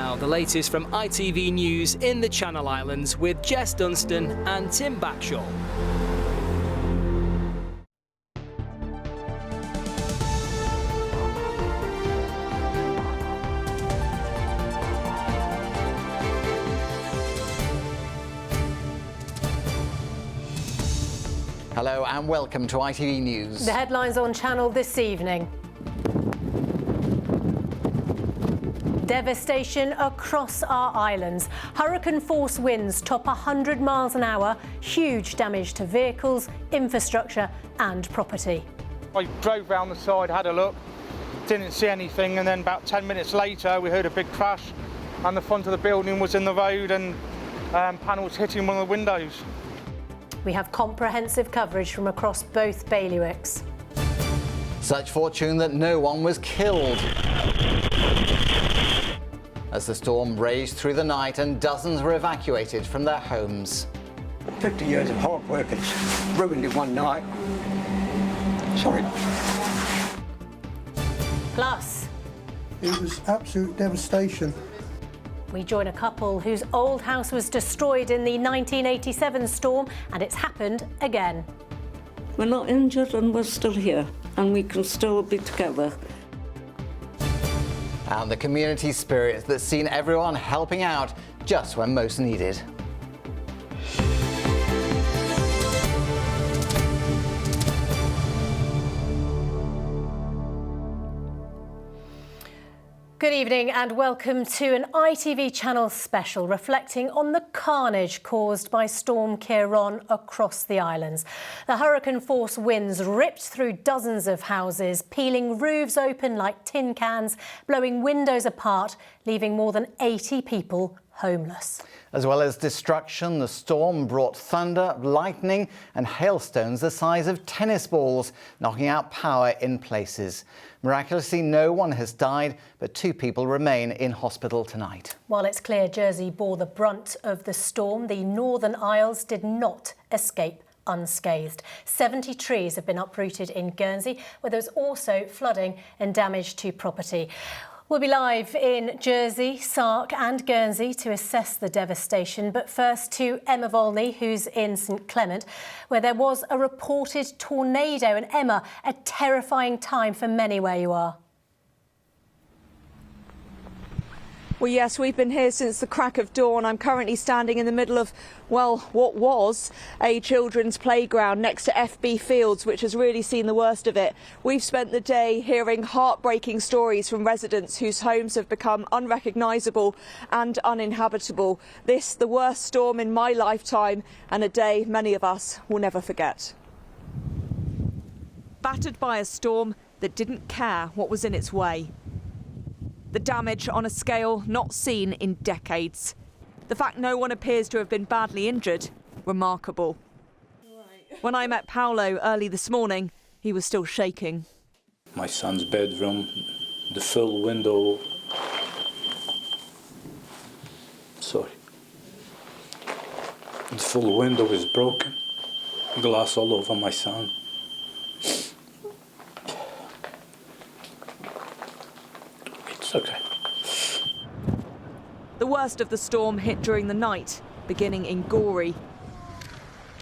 now, the latest from ITV News in the Channel Islands with Jess Dunstan and Tim Backshaw. Hello and welcome to ITV News. The headlines on Channel this evening. Devastation across our islands. Hurricane-force winds top 100 miles an hour. Huge damage to vehicles, infrastructure and property. I drove round the side, had a look, didn't see anything, and then about 10 minutes later we heard a big crash and the front of the building was in the road and panels hitting one of the windows. We have comprehensive coverage from across both bailiwicks. Such fortune that no one was killed as the storm raged through the night and dozens were evacuated from their homes. 50 years of hard work and ruined in one night. Sorry. Plus, it was absolute devastation. we join a couple whose old house was destroyed in the 1987 storm, and it's happened again. We're not injured and we're still here, and we can still be together. And the community spirit that's seen everyone helping out just when most needed. Good evening and welcome to an ITV Channel special reflecting on the carnage caused by Storm Ciarán across the islands. The hurricane-force winds ripped through dozens of houses, peeling roofs open like tin cans, blowing windows apart, leaving more than 80 people homeless. As well as destruction, the storm brought thunder, lightning and hailstones the size of tennis balls, knocking out power in places. Miraculously, no one has died, but 2 people remain in hospital tonight. While it's clear Jersey bore the brunt of the storm, the Northern Isles did not escape unscathed. 70 trees have been uprooted in Guernsey, where there's also flooding and damage to property. We'll be live in Jersey, Sark and Guernsey to assess the devastation. But first to Emma Volney, who's in St Clement, where there was a reported tornado. And Emma, a terrifying time for many where you are. Well, yes, we've been here since the crack of dawn. I'm currently standing in the middle of, well, what was a children's playground next to FB Fields, which has really seen the worst of it. We've spent the day hearing heartbreaking stories from residents whose homes have become unrecognisable and uninhabitable. This, the worst storm in my lifetime, and a day many of us will never forget. Battered by a storm that didn't care what was in its way. The damage on a scale not seen in decades. The fact no one appears to have been badly injured, remarkable. When I met Paolo early this morning, he was still shaking. My son's bedroom, the full window. Sorry. The full window is broken. Glass all over my son. It's okay. The worst of the storm hit during the night, beginning in Gorey.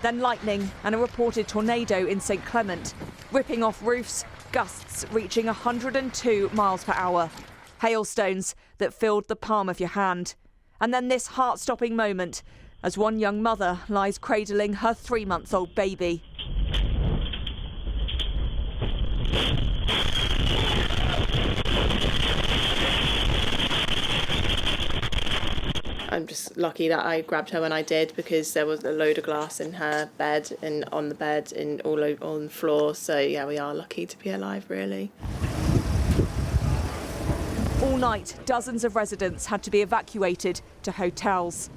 Then lightning and a reported tornado in St Clement, ripping off roofs, gusts reaching 102 miles per hour. Hailstones that filled the palm of your hand. And then this heart-stopping moment as one young mother lies cradling her 3-month-old baby. I'm just lucky that I grabbed her when I did, because there was a load of glass in her bed and on the bed and all over on the floor. So yeah, we are lucky to be alive, really. All night, dozens of residents had to be evacuated to hotels.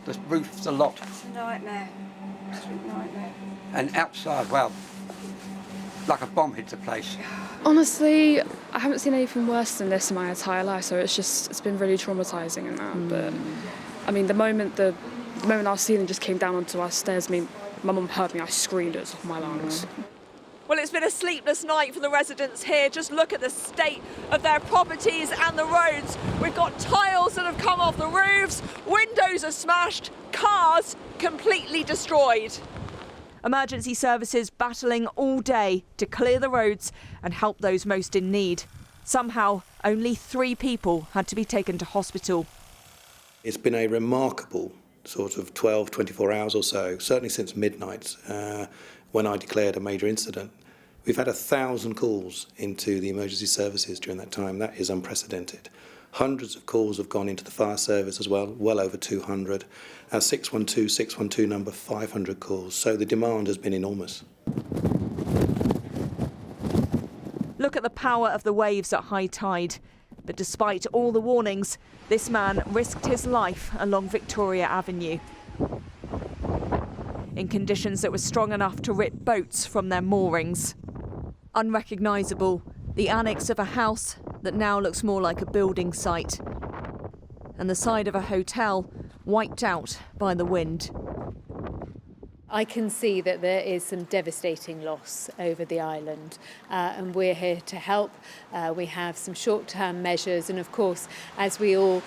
The roof's a lot. It's a nightmare. Absolute nightmare. And outside, well, like a bomb hit the place. Honestly, I haven't seen anything worse than this in my entire life, so it's been really traumatising and that. But I mean, the moment our ceiling just came down onto our stairs, I mean, my mum heard me, I screamed at the top of my lungs. Well, it's been a sleepless night for the residents here. Just look at the state of their properties and the roads. We've got tiles that have come off the roofs, windows are smashed, cars completely destroyed. Emergency services battling all day to clear the roads and help those most in need. Somehow, only 3 people had to be taken to hospital. It's been a remarkable sort of 12, 24 hours or so, certainly since midnight, when I declared a major incident. We've had 1,000 calls into the emergency services during that time. That is unprecedented. Hundreds of calls have gone into the fire service as well, well over 200. Our 612 number, 500 calls. So the demand has been enormous. Look at the power of the waves at high tide. But despite all the warnings, this man risked his life along Victoria Avenue in conditions that were strong enough to rip boats from their moorings. Unrecognisable, the annex of a house that now looks more like a building site, and the side of a hotel wiped out by the wind. I can see that there is some devastating loss over the island, and we're here to help. We have some short-term measures, and of course, as we all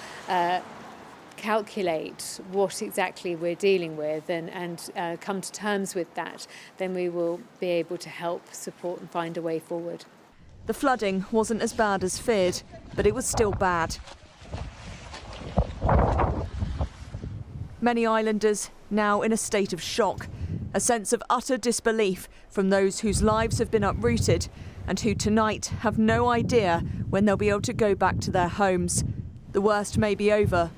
calculate what exactly we're dealing with and come to terms with that, then we will be able to help, support and find a way forward. The flooding wasn't as bad as feared, but it was still bad. Many islanders now in a state of shock, a sense of utter disbelief from those whose lives have been uprooted and who tonight have no idea when they'll be able to go back to their homes. The worst may be over,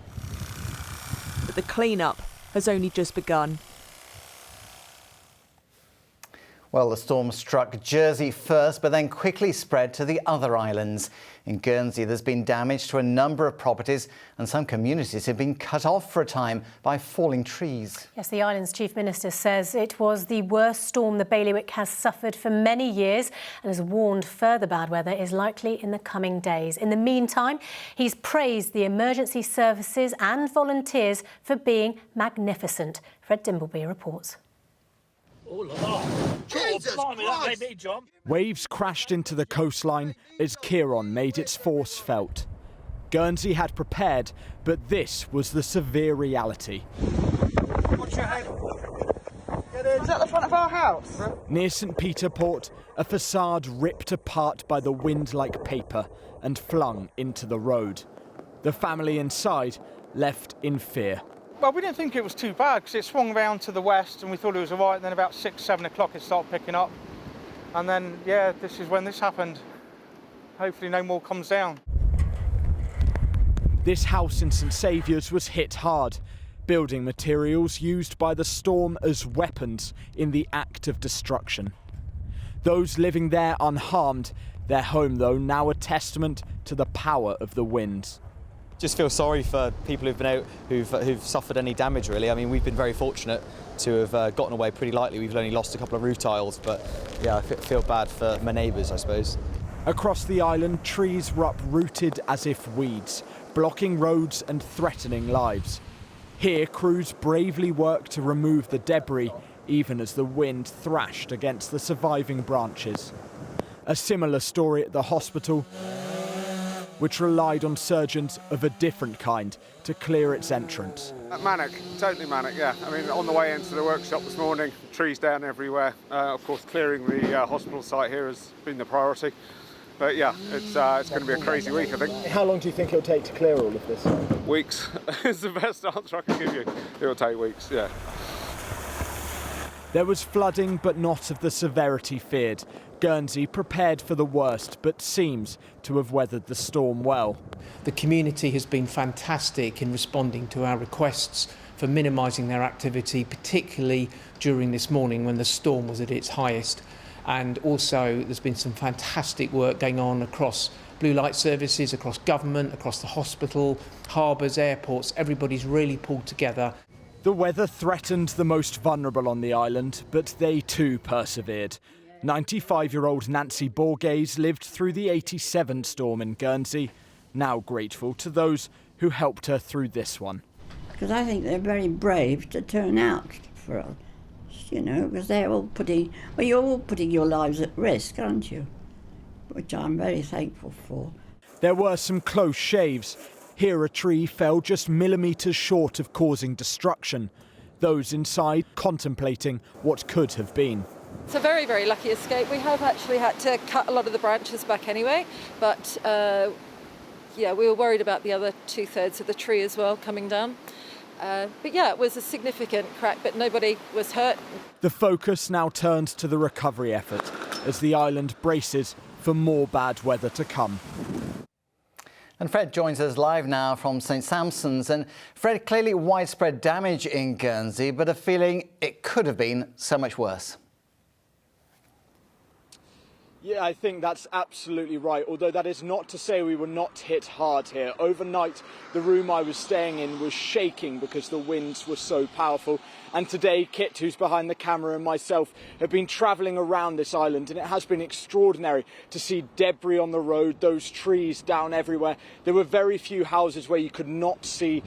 but the clean-up has only just begun. Well, the storm struck Jersey first, but then quickly spread to the other islands. In Guernsey, there's been damage to a number of properties, and some communities have been cut off for a time by falling trees. Yes, the island's Chief Minister says it was the worst storm the bailiwick has suffered for many years and has warned further bad weather is likely in the coming days. In the meantime, he's praised the emergency services and volunteers for being magnificent. Fred Dimbleby reports. Waves crashed into the coastline as Ciarán made its force felt. Guernsey had prepared, but this was the severe reality. Watch your head. Is that the front of our house? Near St Peter Port, a facade ripped apart by the wind like paper and flung into the road. The family inside left in fear. Well, we didn't think it was too bad because it swung round to the west and we thought it was all right. And then about 6, 7 o'clock it started picking up. And then, yeah, this is when this happened. Hopefully no more comes down. This house in St Saviour's was hit hard. Building materials used by the storm as weapons in the act of destruction. Those living there unharmed, their home though now a testament to the power of the winds. Just feel sorry for people who've been out, who've suffered any damage really. I mean, we've been very fortunate to have gotten away pretty lightly. We've only lost a couple of roof tiles, but yeah, I feel bad for my neighbours, I suppose. Across the island, trees were uprooted as if weeds, blocking roads and threatening lives. Here, crews bravely worked to remove the debris, even as the wind thrashed against the surviving branches. A similar story at the hospital, which relied on surgeons of a different kind to clear its entrance. Manic, totally manic, yeah. I mean, on the way into the workshop this morning, trees down everywhere. Of course, clearing the hospital site here has been the priority. But yeah, it's going to be a crazy week, I think. How long do you think it'll take to clear all of this? Weeks is the best answer I can give you. It'll take weeks, yeah. There was flooding, but not of the severity feared. Guernsey prepared for the worst, but seems to have weathered the storm well. The community has been fantastic in responding to our requests for minimising their activity, particularly during this morning when the storm was at its highest. And also there's been some fantastic work going on across blue light services, across government, across the hospital, harbours, airports. Everybody's really pulled together. The weather threatened the most vulnerable on the island, but they too persevered. 95-year-old Nancy Borges lived through the 87 storm in Guernsey, now grateful to those who helped her through this one. Because I think they're very brave to turn out for us. You know, because they're all putting, well, you're all putting your lives at risk, aren't you? Which I'm very thankful for. There were some close shaves. Here a tree fell just millimetres short of causing destruction. Those inside contemplating what could have been. It's a very, very lucky escape. We have actually had to cut a lot of the branches back anyway, but yeah, we were worried about the other 2/3 of the tree as well coming down. But yeah, it was a significant crack, but nobody was hurt. The focus now turns to the recovery effort as the island braces for more bad weather to come. And Fred joins us live now from St Sampson's. And Fred, clearly widespread damage in Guernsey, but a feeling it could have been so much worse. Yeah, I think that's absolutely right, although that is not to say we were not hit hard here. Overnight, the room I was staying in was shaking because the winds were so powerful. And today, Kit, who's behind the camera, and myself have been travelling around this island, and it has been extraordinary to see debris on the road, those trees down everywhere. There were very few houses where you could not see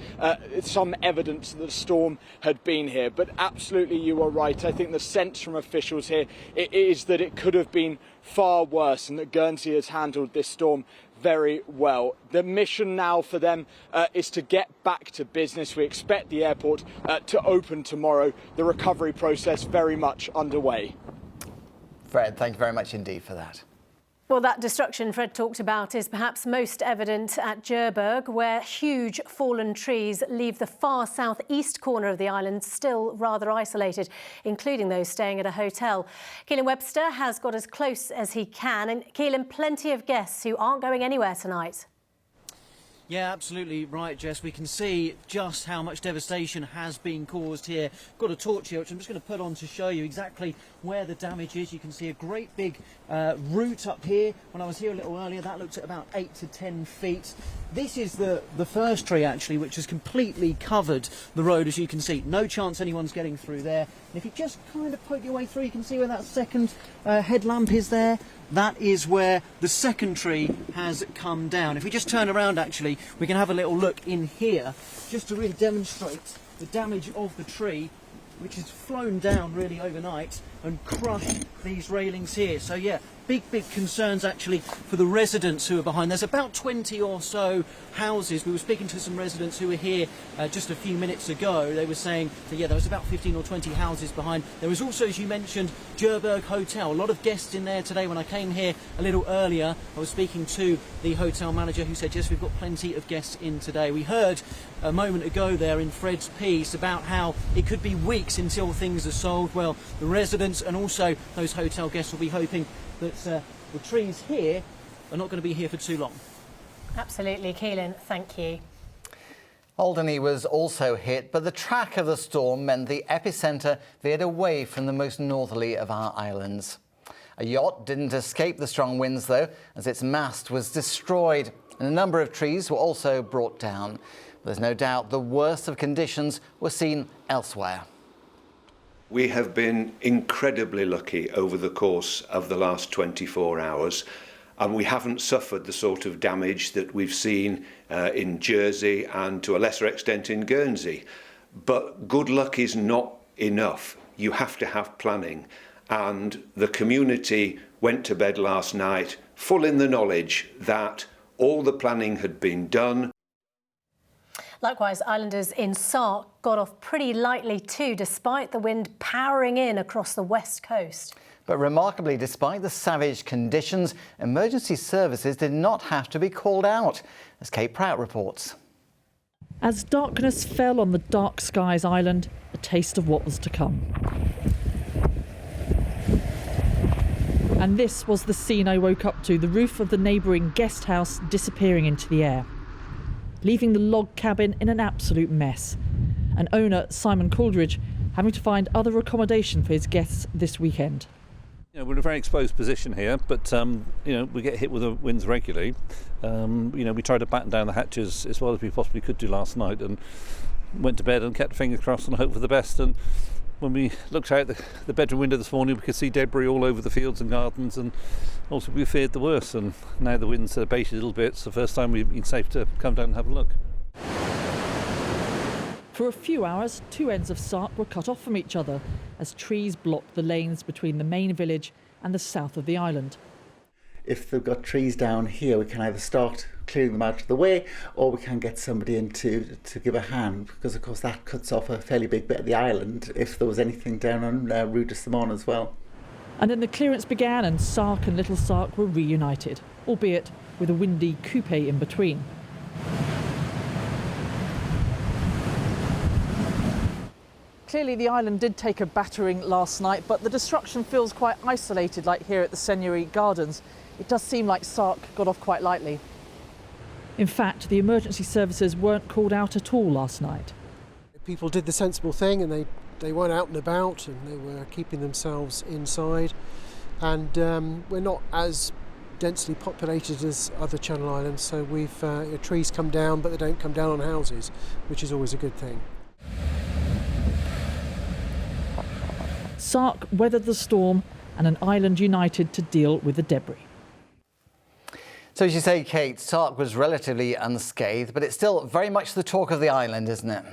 some evidence that a storm had been here. But absolutely, you are right. I think the sense from officials here is that it could have been far worse, and that Guernsey has handled this storm very well. The mission now for them is to get back to business. We expect the airport to open tomorrow. The recovery process very much underway. Fred, thank you very much indeed for that. Well, that destruction Fred talked about is perhaps most evident at Cherbourg, where huge fallen trees leave the far southeast corner of the island still rather isolated, including those staying at a hotel. Keelan Webster has got as close as he can. And Keelan, plenty of guests who aren't going anywhere tonight. Yeah, absolutely right, Jess. We can see just how much devastation has been caused here. Got a torch here, which I'm just going to put on to show you exactly where the damage is. You can see a great big root up here. When I was here a little earlier, that looked at about 8 to 10 feet. This is the first tree, actually, which has completely covered the road, as you can see. No chance anyone's getting through there. And if you just kind of poke your way through, you can see where that second headlamp is there. That is where the second tree has come down. If we just turn around, actually, we can have a little look in here, just to really demonstrate the damage of the tree, which has flown down really overnight and crushed these railings here. So yeah, big concerns actually for the residents who are behind. There's about 20 or so houses. We were speaking to some residents who were here just a few minutes ago. They were saying that yeah, there was about 15 or 20 houses behind. There was also, as you mentioned, Cherbourg Hotel. A lot of guests in there today. When I came here a little earlier, I was speaking to the hotel manager who said, yes, we've got plenty of guests in today. We heard a moment ago there in Fred's piece about how it could be weeks until things are solved. Well, the residents and also those hotel guests will be hoping that the trees here are not going to be here for too long. Absolutely, Keelan, thank you. Alderney was also hit, but the track of the storm meant the epicentre veered away from the most northerly of our islands. A yacht didn't escape the strong winds, though, as its mast was destroyed, and a number of trees were also brought down. There's no doubt the worst of conditions were seen elsewhere. We have been incredibly lucky over the course of the last 24 hours, and we haven't suffered the sort of damage that we've seen in Jersey and to a lesser extent in Guernsey. But good luck is not enough. You have to have planning, and the community went to bed last night full in the knowledge that all the planning had been done. Likewise, islanders in Sark got off pretty lightly too, despite the wind powering in across the west coast. But remarkably, despite the savage conditions, emergency services did not have to be called out, as Kate Prout reports. As darkness fell on the dark skies island, a taste of what was to come. And this was the scene I woke up to, the roof of the neighbouring guest house disappearing into the air, leaving the log cabin in an absolute mess. And owner Simon Coldridge having to find other accommodation for his guests this weekend. You know, we're in a very exposed position here, but you know, we get hit with the winds regularly. You know, we tried to batten down the hatches as well as we possibly could do last night, and went to bed and kept fingers crossed and hoped for the best. And when we looked out the bedroom window this morning, we could see debris all over the fields and gardens, and also we feared the worst. And now the wind's abated a little bit. It's the first time we've been safe to come down and have a look. For a few hours, two ends of Sark were cut off from each other as trees blocked the lanes between the main village and the south of the island. If they've got trees down here, we can either start clearing them out of the way, or we can get somebody in to give a hand, because of course that cuts off a fairly big bit of the island if there was anything down on Rue de Simon as well. And then the clearance began and Sark and Little Sark were reunited, albeit with a windy coupe in between. Clearly the island did take a battering last night, but the destruction feels quite isolated, like here at the Seigneurie Gardens. It does seem like Sark got off quite lightly. In fact, the emergency services weren't called out at all last night. People did the sensible thing, and they weren't out and about, and they were keeping themselves inside. And we're not as densely populated as other Channel Islands, so trees come down, but they don't come down on houses, which is always a good thing. Sark weathered the storm and an island united to deal with the debris. So as you say, Kate, Sark was relatively unscathed, but it's still very much the talk of the island, isn't it?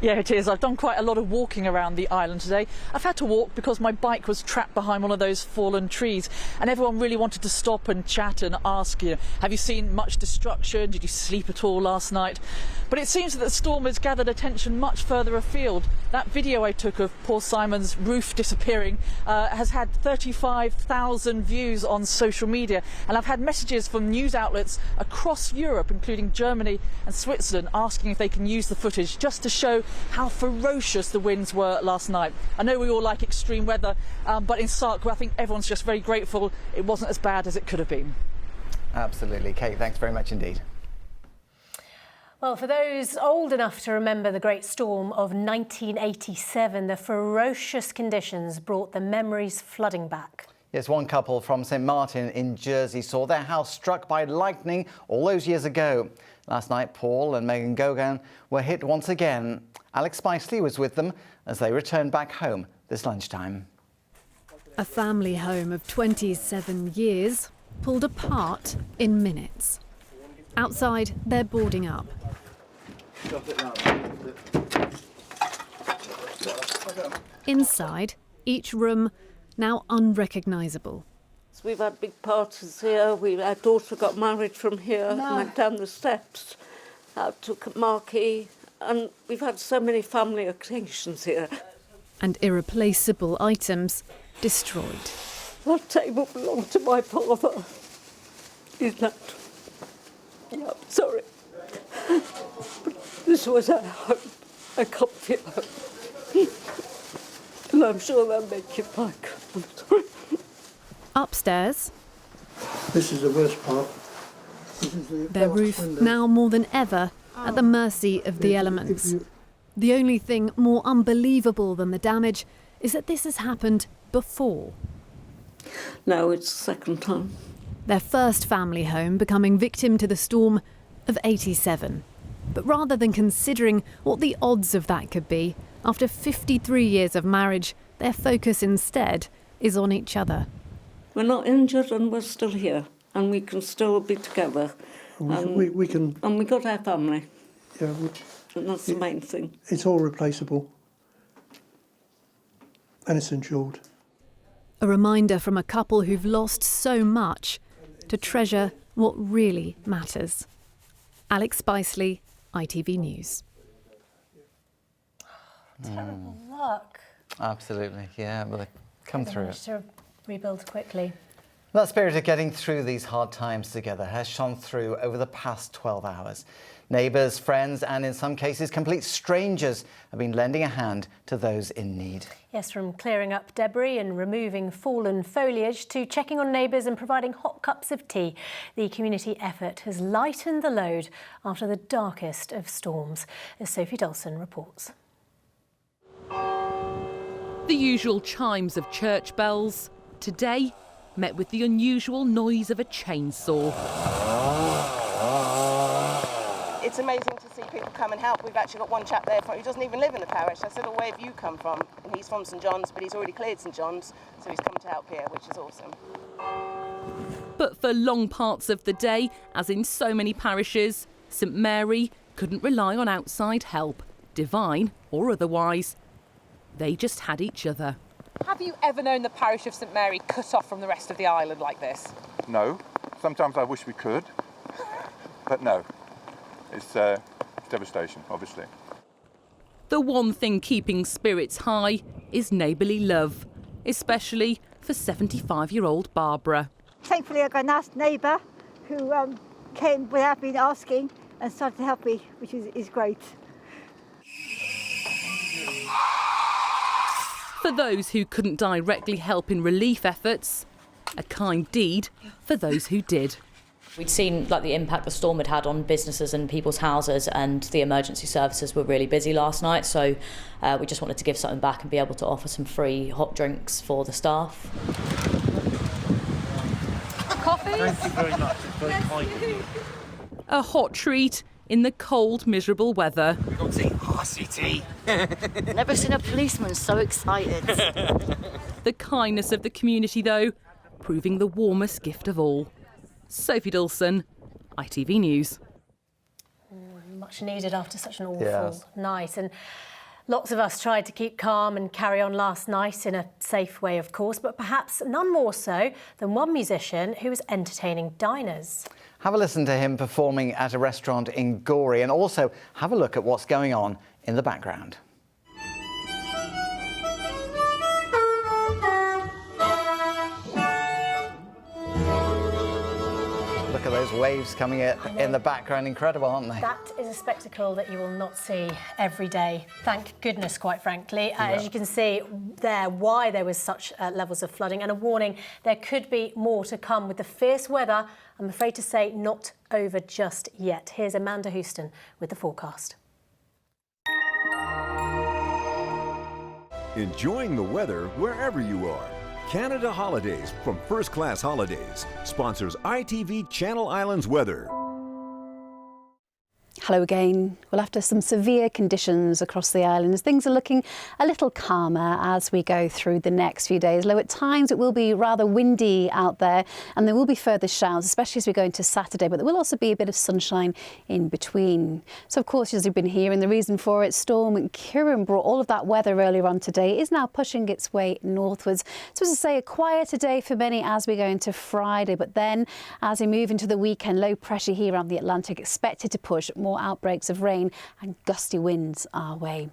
Yeah, it is. I've done quite a lot of walking around the island today. I've had to walk because my bike was trapped behind one of those fallen trees, and everyone really wanted to stop and chat and ask, have you seen much destruction? Did you sleep at all last night? But it seems that the storm has gathered attention much further afield. That video I took of poor Simon's roof disappearing has had 35,000 views on social media, and I've had messages from news outlets across Europe, including Germany and Switzerland, asking if they can use the footage just to show how ferocious the winds were last night. I know we all like extreme weather, but in Sark, I think everyone's just very grateful it wasn't as bad as it could have been. Absolutely. Kate, thanks very much indeed. Well, for those old enough to remember the Great Storm of 1987, the ferocious conditions brought the memories flooding back. Yes, one couple from St Martin in Jersey saw their house struck by lightning all those years ago. Last night, Paul and Megan Gauguin were hit once again. Alex Spicely was with them as they returned back home this lunchtime. A family home of 27 years pulled apart in minutes. Outside, they're boarding up. Inside, each room now unrecognisable. We've had big parties here. Our daughter got married from here, went down the steps, out to Marquee, and we've had so many family occasions here. And irreplaceable items destroyed. That table belonged to my father. He's not. Yeah, I'm sorry. This was our home, a comfy home. And I'm sure they'll make it back. I'm sorry. Upstairs, this is the worst part. Their roof now more than ever at the mercy of the elements. The only thing more unbelievable than the damage is that this has happened before. No, it's the second time. Their first family home becoming victim to the storm of 87. But rather than considering what the odds of that could be, after 53 years of marriage, their focus instead is on each other. We're not injured and we're still here and we can still be together. And we got our family. Yeah, and that's the main thing. It's all replaceable. And it's insured. A reminder from a couple who've lost so much to treasure what really matters. Alex Spicely, ITV News. Terrible luck. Absolutely, yeah, but they come through it. To rebuild quickly. That spirit of getting through these hard times together has shone through over the past 12 hours. Neighbours, friends and in some cases complete strangers have been lending a hand to those in need. Yes, from clearing up debris and removing fallen foliage to checking on neighbours and providing hot cups of tea, the community effort has lightened the load after the darkest of storms, as Sophie Dawson reports. The usual chimes of church bells, today met with the unusual noise of a chainsaw. It's amazing to see people come and help. We've actually got one chap there who doesn't even live in the parish. I said, well, where have you come from? And he's from St John's, but he's already cleared St John's, so he's come to help here, which is awesome. But for long parts of the day, as in so many parishes, St Mary, couldn't rely on outside help, divine or otherwise. They just had each other. Have you ever known the parish of St Mary cut off from the rest of the island like this? No. Sometimes I wish we could, but no. It's devastation, obviously. The one thing keeping spirits high is neighbourly love, especially for 75-year-old Barbara. Thankfully, I got a nice neighbour who came without me asking and started to help me, which is great. For those who couldn't directly help in relief efforts, a kind deed for those who did. We'd seen the impact the storm had on businesses and people's houses, and the emergency services were really busy last night, so we just wanted to give something back and be able to offer some free hot drinks for the staff. Coffee? Thank you very much, it's very kind of you. A hot treat in the cold, miserable weather. We've got to see RCT. Never seen a policeman so excited. The kindness of the community, though, proving the warmest gift of all. Sophie Dawson, ITV News. Much needed after such an awful night. And lots of us tried to keep calm and carry on last night in a safe way, of course, but perhaps none more so than one musician who was entertaining diners. Have a listen to him performing at a restaurant in Gorey, and also have a look at what's going on in the background. Look at those waves coming in the background. Incredible, aren't they? That is a spectacle that you will not see every day. Thank goodness, quite frankly. As you can see there, why there was such levels of flooding, and a warning there could be more to come with the fierce weather. I'm afraid to say not over just yet. Here's Amanda Houston with the forecast. Enjoying the weather wherever you are. Canada Holidays from First Class Holidays sponsors ITV Channel Islands weather. Hello again. Well, after some severe conditions across the islands, things are looking a little calmer as we go through the next few days. Though at times it will be rather windy out there, and there will be further showers, especially as we go into Saturday, but there will also be a bit of sunshine in between. So, of course, as you've been hearing, the reason for it, Storm Ciarán brought all of that weather earlier on today. It is now pushing its way northwards. So, as I say, a quieter day for many as we go into Friday, but then as we move into the weekend, low pressure here around the Atlantic expected to push more outbreaks of rain and gusty winds our way.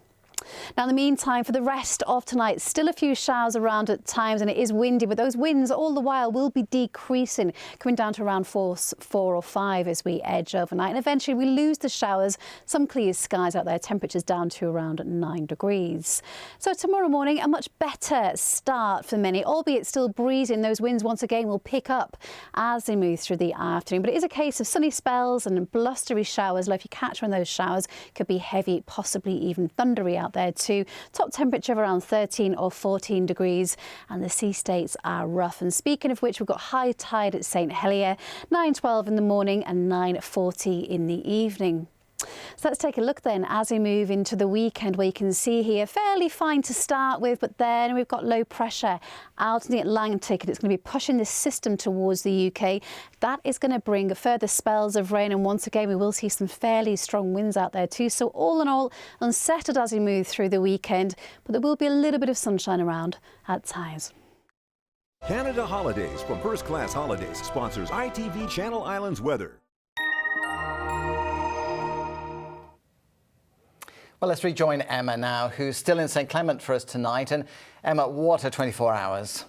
Now, in the meantime, for the rest of tonight, still a few showers around at times, and it is windy, but those winds all the while will be decreasing, coming down to around 4 or 5 as we edge overnight. And eventually we lose the showers, some clear skies out there, temperatures down to around 9 degrees. So tomorrow morning, a much better start for many, albeit still breezy, and those winds once again will pick up as they move through the afternoon. But it is a case of sunny spells and blustery showers. If you catch one of those showers, could be heavy, possibly even thundery out there too. Top temperature of around 13 or 14 degrees, and the sea states are rough. And speaking of which, we've got high tide at St Helier, 9:12 in the morning and 9:40 in the evening. So let's take a look then as we move into the weekend, where you can see here fairly fine to start with, but then we've got low pressure out in the Atlantic, and it's going to be pushing this system towards the UK. That is going to bring further spells of rain, and once again we will see some fairly strong winds out there too. So all in all, unsettled as we move through the weekend, but there will be a little bit of sunshine around at times. Canada Holidays from First Class Holidays sponsors ITV Channel Islands weather. Well, let's rejoin Emma now, who's still in St Clement for us tonight. And Emma, what a 24 hours.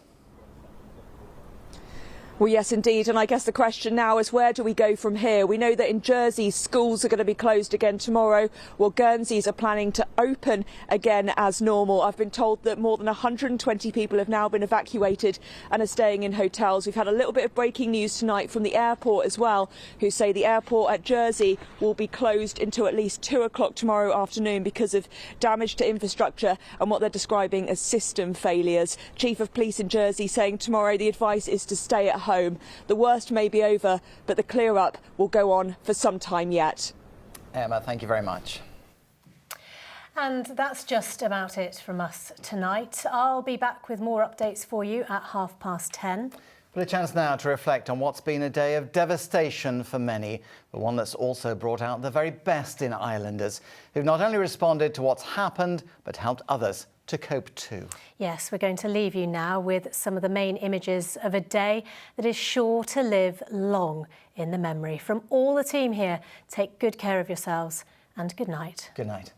Well, yes, indeed. And I guess the question now is, where do we go from here? We know that in Jersey, schools are going to be closed again tomorrow. Well, Guernseys are planning to open again as normal. I've been told that more than 120 people have now been evacuated and are staying in hotels. We've had a little bit of breaking news tonight from the airport as well, who say the airport at Jersey will be closed until at least 2 o'clock tomorrow afternoon because of damage to infrastructure and what they're describing as system failures. Chief of Police in Jersey saying tomorrow the advice is to stay at home. The worst may be over, but the clear-up will go on for some time yet. Emma, thank you very much. And that's just about it from us tonight. I'll be back with more updates for you at 10:30. But a chance now to reflect on what's been a day of devastation for many, but one that's also brought out the very best in Islanders, who've not only responded to what's happened, but helped others to cope too. Yes, we're going to leave you now with some of the main images of a day that is sure to live long in the memory. From all the team here, take good care of yourselves and good night. Good night.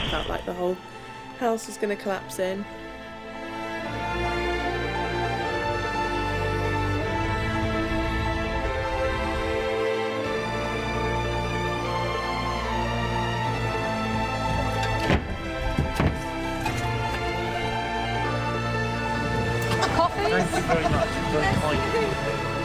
Felt like the whole house was going to collapse in. Coffee? Thank you very much. Very kind of you.